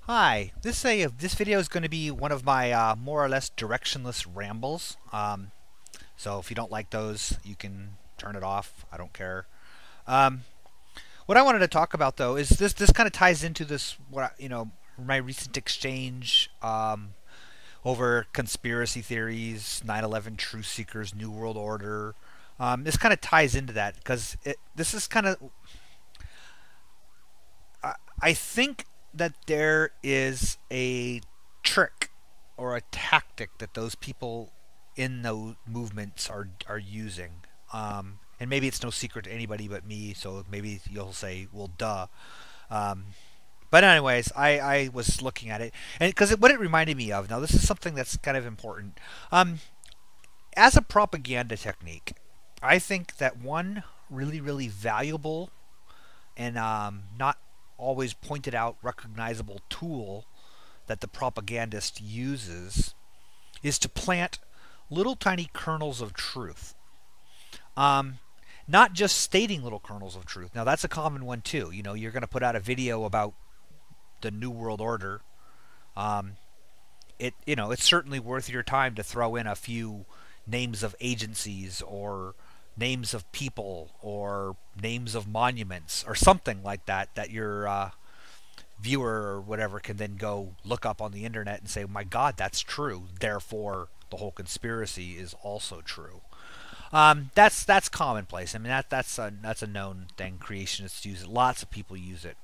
Hi, this video is going to be one of my more or less directionless rambles. So if you don't like those, you can turn it off. I don't care. Um, what I wanted to talk about though is this kind of ties into this my recent exchange over conspiracy theories, 9/11 truth seekers, New World Order. This kind of ties into that because this is kind of I think that there is a trick or a tactic that those people in those movements are using. And maybe it's no secret to anybody but me, so maybe you'll say, well, duh. Um, but anyways, I was looking at it, and because what it reminded me of, now this is something that's kind of important. As a propaganda technique, I think that one really valuable and not always pointed out recognizable tool that the propagandist uses is to plant little tiny kernels of truth. Um, Not just stating little kernels of truth. Now that's a common one too. You know, you're going to put out a video about the New World Order. Um, it's certainly worth your time to throw in a few names of agencies or names of people or names of monuments or something like that that your viewer or whatever can then go look up on the internet and say, "My God, that's true. Therefore, the whole conspiracy is also true." That's commonplace. I mean that's a known thing. Creationists use it. Lots of people use it.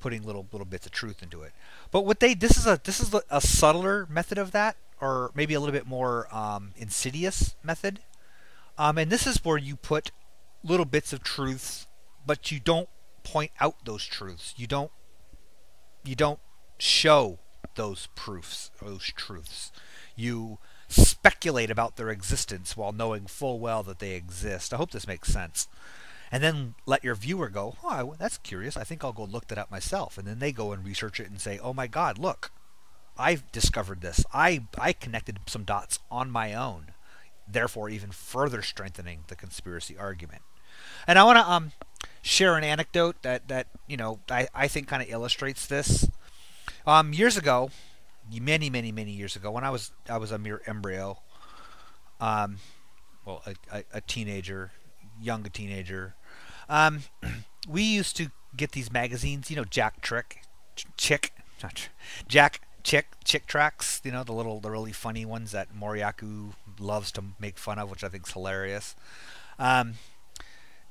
Putting little bits of truth into it. But what they this is a subtler method of that, or maybe a little bit more insidious method. And this is where you put little bits of truths, but you don't point out those truths. You don't show those proofs, those truths. You speculate about their existence while knowing full well that they exist. I hope this makes sense. And then let your viewer go, "Oh, that's curious. I think I'll go look that up myself." And then they go and research it and say, "Oh my God, look, I've discovered this. I connected some dots on my own." Therefore, even further strengthening the conspiracy argument. And I want to share an anecdote that I think kind of illustrates this. Years ago, many years ago, when I was a mere embryo, um, well, a teenager, young teenager, um, we used to get these magazines, Jack Trick, Chick, not Jack Chick tracks, the really funny ones that Moriyaku loves to make fun of, which I think is hilarious. Um,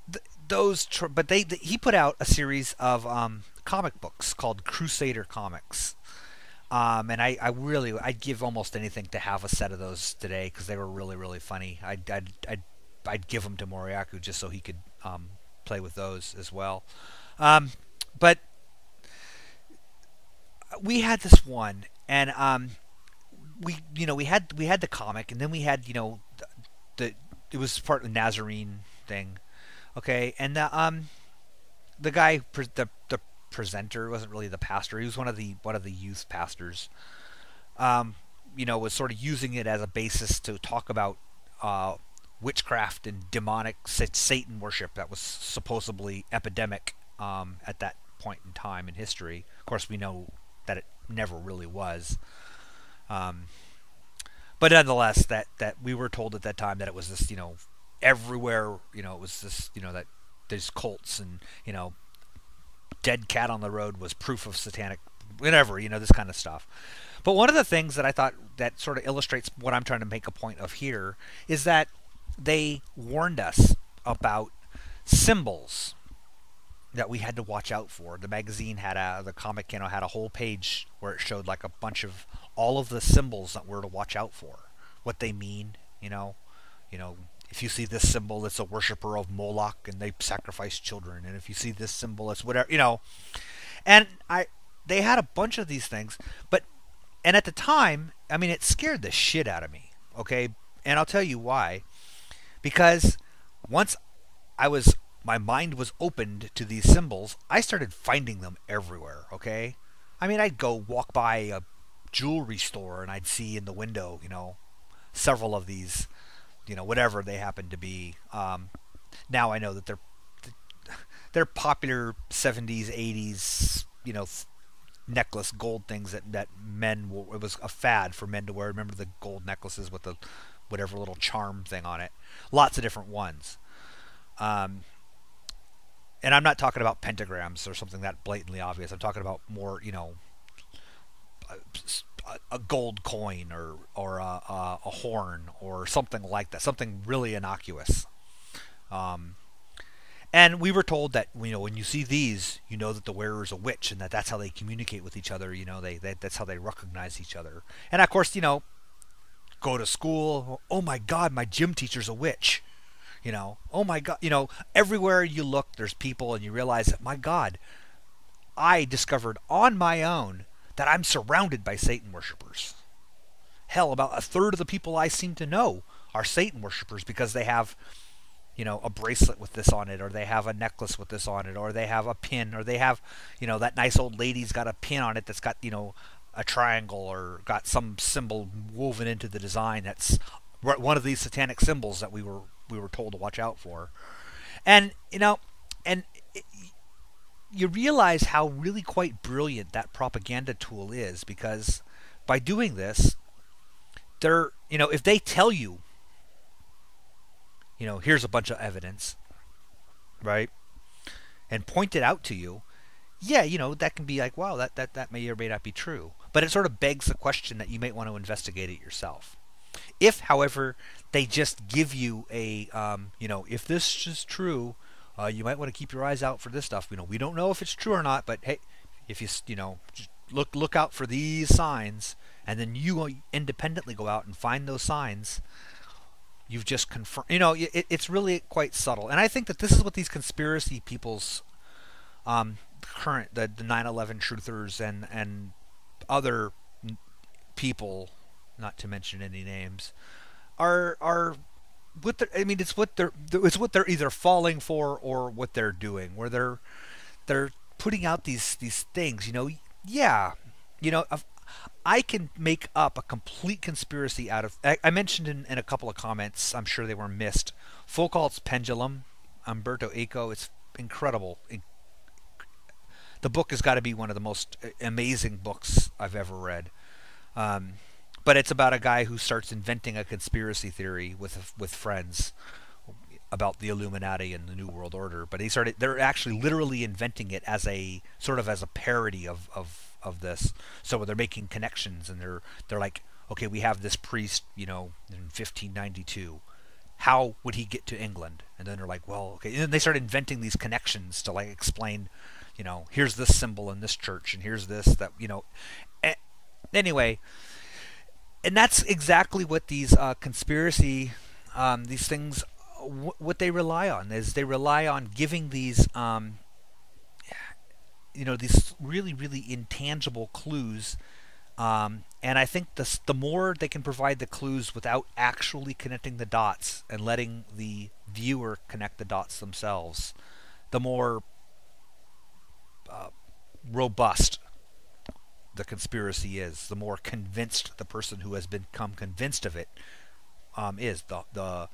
but he put out a series of comic books called Crusader comics. And I'd give almost anything to have a set of those today because they were really funny. I'd give them to Moriyaku just so he could play with those as well. But we had this one, and we had the comic, and then we had the it was part of the Nazarene thing, okay, and the guy the presenter wasn't really the pastor. He was one of the youth pastors. Was sort of using it as a basis to talk about witchcraft and demonic Satan worship that was supposedly epidemic at that point in time in history. Of course, we know that it never really was. Um, but nonetheless, that we were told at that time that it was this, everywhere, it was this, that there's cults and, dead cat on the road was proof of satanic, whatever, this kind of stuff. But one of the things that I thought that sort of illustrates what I'm trying to make a point of here is that they warned us about symbols that we had to watch out for. The magazine the comic, had a whole page where it showed like a bunch of all of the symbols that we're to watch out for, what they mean, if you see this symbol, it's a worshiper of Moloch and they sacrifice children. And if you see this symbol, it's whatever, And they had a bunch of these things, and at the time, I mean, it scared the shit out of me, okay? And I'll tell you why. Because once my mind was opened to these symbols, I started finding them everywhere, okay? I mean, I'd go walk by a jewelry store and I'd see in the window, several of these, whatever they happen to be. Now I know that they're popular 70s, 80s, necklace gold things that men wore. It was a fad for men to wear. Remember the gold necklaces with the whatever little charm thing on it? Lots of different ones. Um, and I'm not talking about pentagrams or something that blatantly obvious. I'm talking about more, a gold coin or a horn or something like that, something really innocuous. Um, and we were told that when you see these, you know that the wearer is a witch, and that's how they communicate with each other. That's how they recognize each other. And of course, go to school. Oh my God, my gym teacher's a witch. Oh my God, everywhere you look, there's people, and you realize that, my God, I discovered on my own that I'm surrounded by Satan worshippers. Hell, about a third of the people I seem to know are Satan worshippers because they have, a bracelet with this on it, or they have a necklace with this on it, or they have a pin, or they have, that nice old lady's got a pin on it that's got, a triangle or got some symbol woven into the design that's one of these satanic symbols that we were told to watch out for. And and you realize how really quite brilliant that propaganda tool is, because by doing this, if they tell you, here's a bunch of evidence, right, and point it out to you, yeah, that can be like, wow, that may or may not be true. But it sort of begs the question that you might want to investigate it yourself. If, however, they just give you a, if this is true, you might want to keep your eyes out for this stuff. We don't know if it's true or not, but hey, if you, just look out for these signs, and then you independently go out and find those signs, you've just confirmed. It's really quite subtle. And I think that this is what these conspiracy people's, current, the 9/11 truthers and other people, not to mention any names, are what it's what they're either falling for or what they're doing, where they're putting out these things. Yeah, I can make up a complete conspiracy out of. I mentioned in a couple of comments, I'm sure they were missed, Foucault's Pendulum, Umberto Eco. It's incredible. The book has got to be one of the most amazing books I've ever read. But it's about a guy who starts inventing a conspiracy theory with friends about the Illuminati and the New World Order. But they're actually literally inventing it as a sort of as a parody of this. So they're making connections, and they're like, okay, we have this priest, in 1592. How would he get to England? And then they're like, well, okay. And then they start inventing these connections to like explain, here's this symbol in this church, and here's this, that, anyway. And that's exactly what these conspiracy, these things, what they rely on is they rely on giving these, these really, really intangible clues. And I think the more they can provide the clues without actually connecting the dots and letting the viewer connect the dots themselves, the more robust the conspiracy is, the more convinced the person who has become convinced of it is. They're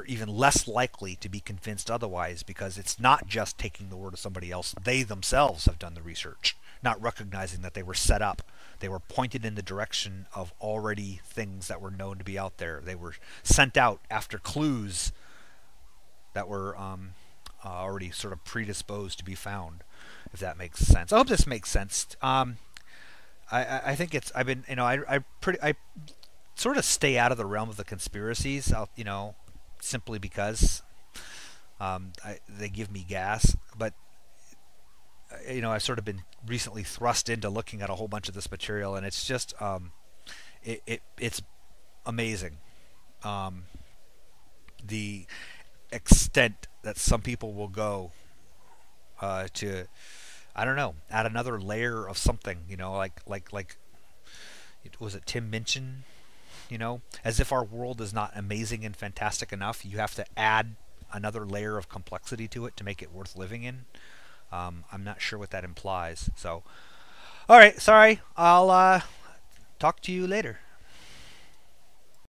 even less likely to be convinced otherwise, because it's not just taking the word of somebody else. They themselves have done the research, not recognizing that they were set up. They were pointed in the direction of already things that were known to be out there. They were sent out after clues that were already sort of predisposed to be found, if that makes sense. I hope this makes sense. I think it's, I've been, I sort of stay out of the realm of the conspiracies, simply because they give me gas. But I've sort of been recently thrust into looking at a whole bunch of this material, and it's just it's amazing, the extent that some people will go to, I don't know, add another layer of something, like was it Tim Minchin? As if our world is not amazing and fantastic enough, you have to add another layer of complexity to it to make it worth living in. I'm not sure what that implies. So, all right, sorry. I'll talk to you later.